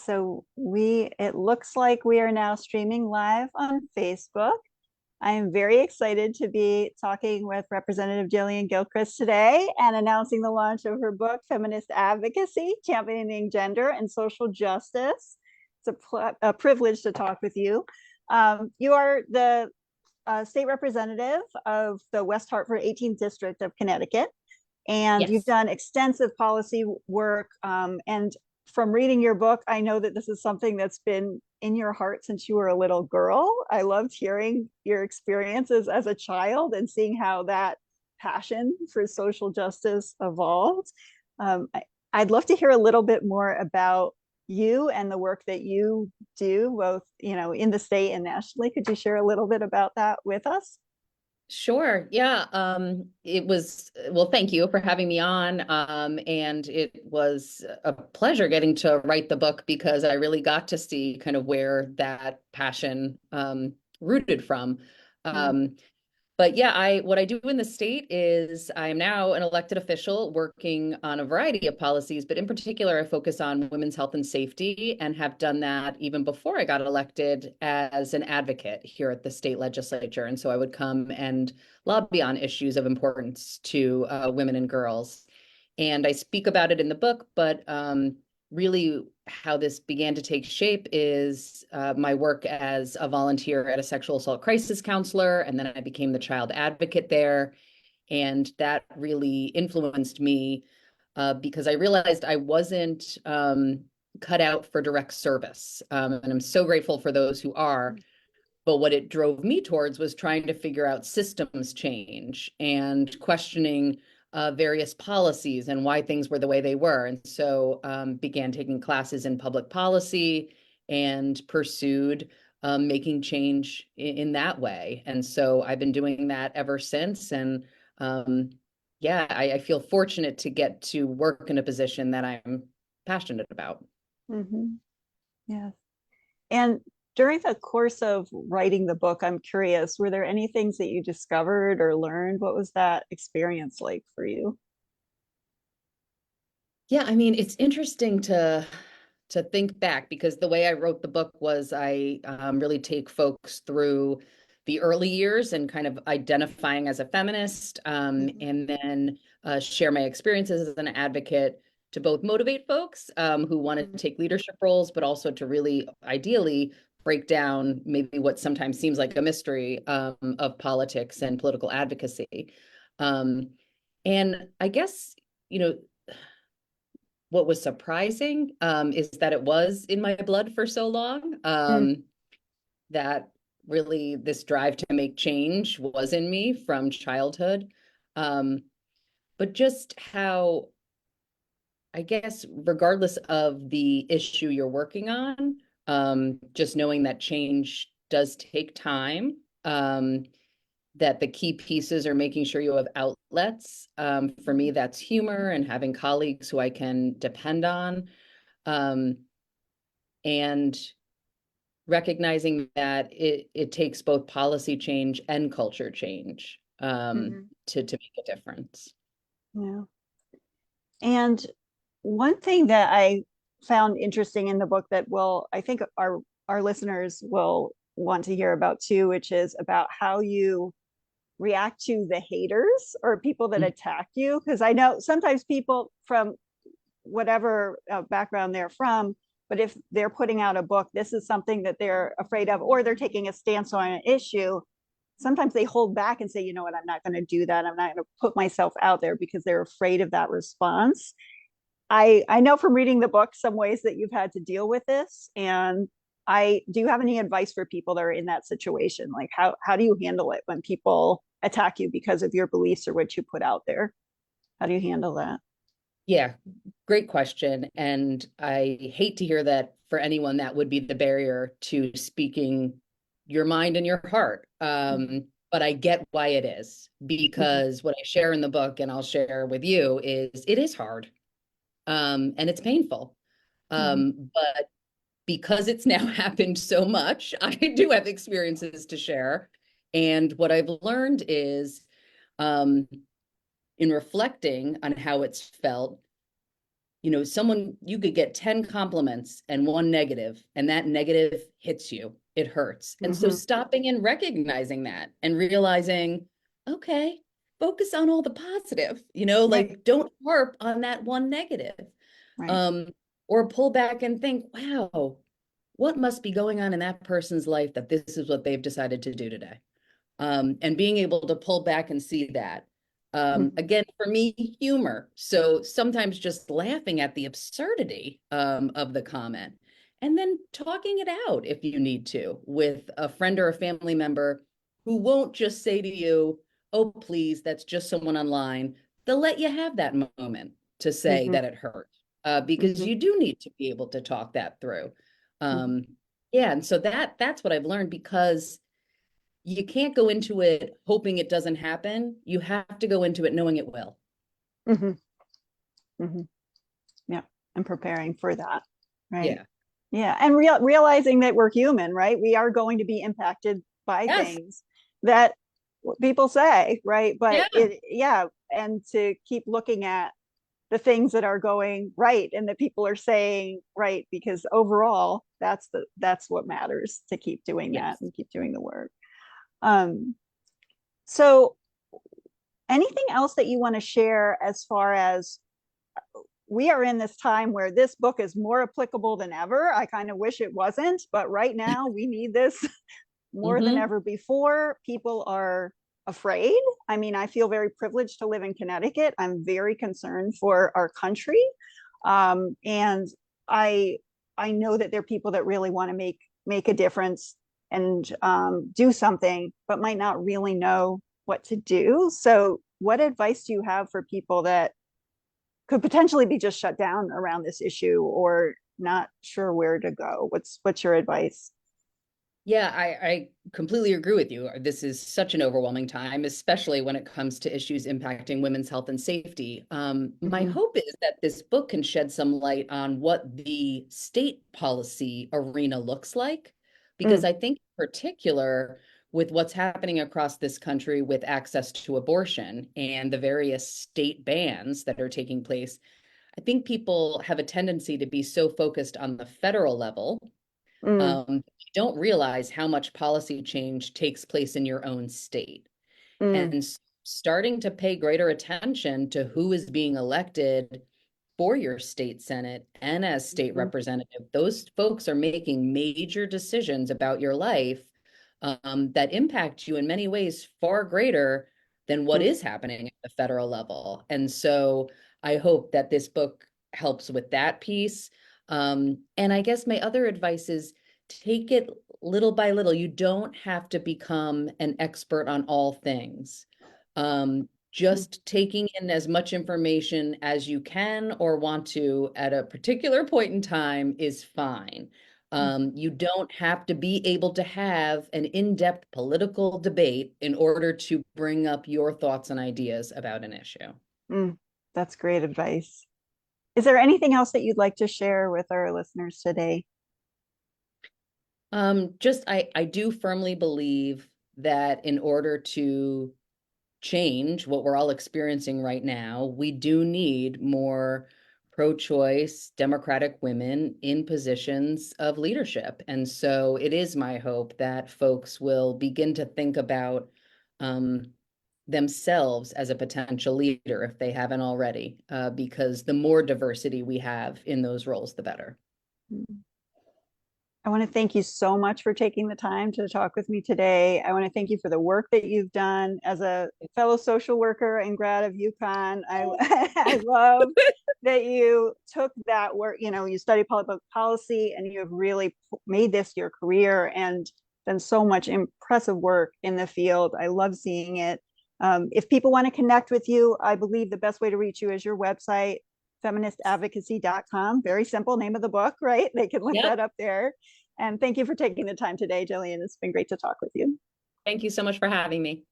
So it looks like we are now streaming live on Facebook. I am very excited to be talking with Representative Jillian Gilchrest today and announcing the launch of her book, Feminist Advocacy, Championing Gender and Social Justice. It's a privilege to talk with you. You are the state representative of the West Hartford 18th District of Connecticut, and you've Yes. done extensive policy work. And from reading your book, I know that this is something that's been in your heart since you were a little girl. I loved hearing your experiences as a child and seeing how that passion for social justice evolved. I'd love to hear a little bit more about you and the work that you do, both in the state and nationally. Could you share a little bit about that with us? Sure. Yeah. It was, well, thank you for having me on. And it was a pleasure getting to write the book because I really got to see kind of where that passion rooted from. Mm. Um, But yeah, what I do in the state is I am now an elected official working on a variety of policies, but in particular, I focus on women's health and safety and have done that even before I got elected as an advocate here at the state legislature. And so I would come and lobby on issues of importance to women and girls. And I speak about it in the book, but really how this began to take shape is my work as a volunteer at a sexual assault crisis counselor, and then I became the child advocate there. And that really influenced me because I realized I wasn't cut out for direct service. And I'm so grateful for those who are. But what it drove me towards was trying to figure out systems change and questioning various policies and why things were the way they were. And so began taking classes in public policy and pursued making change in that way. And so I've been doing that ever since. And yeah, I feel fortunate to get to work in a position that I'm passionate about. Mm-hmm. Yes. And during the course of writing the book, I'm curious, were there any things that you discovered or learned? What was that experience like for you? Yeah, I mean, it's interesting to think back because the way I wrote the book was I really take folks through the early years and kind of identifying as a feminist, Mhm. and then share my experiences as an advocate to both motivate folks who want to take leadership roles, but also to really ideally break down maybe what sometimes seems like a mystery of politics and political advocacy. Um, and I guess, you know, what was surprising is that it was in my blood for so long, Mm. that really this drive to make change was in me from childhood. Um, but just how, I guess, regardless of the issue you're working on, just knowing that change does take time, that the key pieces are making sure you have outlets. For me, that's humor and having colleagues who I can depend on. Um, and recognizing that it takes both policy change and culture change Mhm. to make a difference. Yeah. And one thing that I found interesting in the book that I think our listeners will want to hear about too, which is about how you react to the haters or people that Mm. attack you. Because I know sometimes people from whatever background they're from, but if they're putting out a book, this is something that they're afraid of, or they're taking a stance on an issue. Sometimes they hold back and say, you know what, I'm not going to do that. I'm not going to put myself out there because they're afraid of that response. I know from reading the book some ways that you've had to deal with this. And I do you have any advice for people that are in that situation? Like how do you handle it when people attack you because of your beliefs or what you put out there? How do you handle that? Yeah, great question. And I hate to hear that for anyone that would be the barrier to speaking your mind and your heart. But I get why it is, Mhm. because what I share in the book and I'll share with you is it is hard, and it's painful. Mhm. But because it's now happened so much, I do have experiences to share. And what I've learned is, um, in reflecting on how it's felt, someone, you could get 10 compliments and one negative, and that negative hits you. It hurts. And so stopping and recognizing that and realizing, okay, focus on all the positive, like don't harp on that one negative. Right. Or pull back and think, wow, what must be going on in that person's life that this is what they've decided to do today? And being able to pull back and see that. Again, for me, humor. So sometimes just laughing at the absurdity of the comment and then talking it out if you need to with a friend or a family member who won't just say to you, oh, please, that's just someone online. They'll let you have that moment to say that it hurt because you do need to be able to talk that through. Yeah, and so that's what I've learned, because you can't go into it hoping it doesn't happen. You have to go into it knowing it will. Yeah, and preparing for that, right? Yeah. Yeah, and realizing that we're human, right? We are going to be impacted by things that people say, right? But and to keep looking at the things that are going right and that people are saying right, because overall, that's what matters, to keep doing that and keep doing the work. So anything else that you want to share as far as, we are in this time where this book is more applicable than ever. I kind of wish it wasn't, but right now we need this more than ever before. People are afraid. I mean, I feel very privileged to live in Connecticut. I'm very concerned for our country. And I know that there are people that really want to make a difference and do something, but might not really know what to do. So what advice do you have for people that could potentially be just shut down around this issue or not sure where to go? What's your advice? Yeah, I completely agree with you. This is such an overwhelming time, especially when it comes to issues impacting women's health and safety. My hope is that this book can shed some light on what the state policy arena looks like, because I think in particular with what's happening across this country with access to abortion and the various state bans that are taking place, I think people have a tendency to be so focused on the federal level, you don't realize how much policy change takes place in your own state. And starting to pay greater attention to who is being elected for your state senate and as state representative. Those folks are making major decisions about your life that impact you in many ways far greater than what is happening at the federal level. And so I hope that this book helps with that piece. And I guess my other advice is take it little by little. You don't have to become an expert on all things. Just taking in as much information as you can or want to at a particular point in time is fine. You don't have to be able to have an in-depth political debate in order to bring up your thoughts and ideas about an issue. That's great advice. Is there anything else that you'd like to share with our listeners today? I do firmly believe that in order to change what we're all experiencing right now, we do need more pro-choice Democratic women in positions of leadership. And so it is my hope that folks will begin to think about themselves as a potential leader if they haven't already, because the more diversity we have in those roles, the better. I want to thank you so much for taking the time to talk with me today. I want to thank you for the work that you've done as a fellow social worker and grad of UConn. I love that you took that work, you studied public policy and you have really made this your career and done so much impressive work in the field. I love seeing it. If people want to connect with you, I believe the best way to reach you is your website, feministadvocacy.com. Very simple name of the book, right? They can look that up there. And thank you for taking the time today, Jillian. It's been great to talk with you. Thank you so much for having me.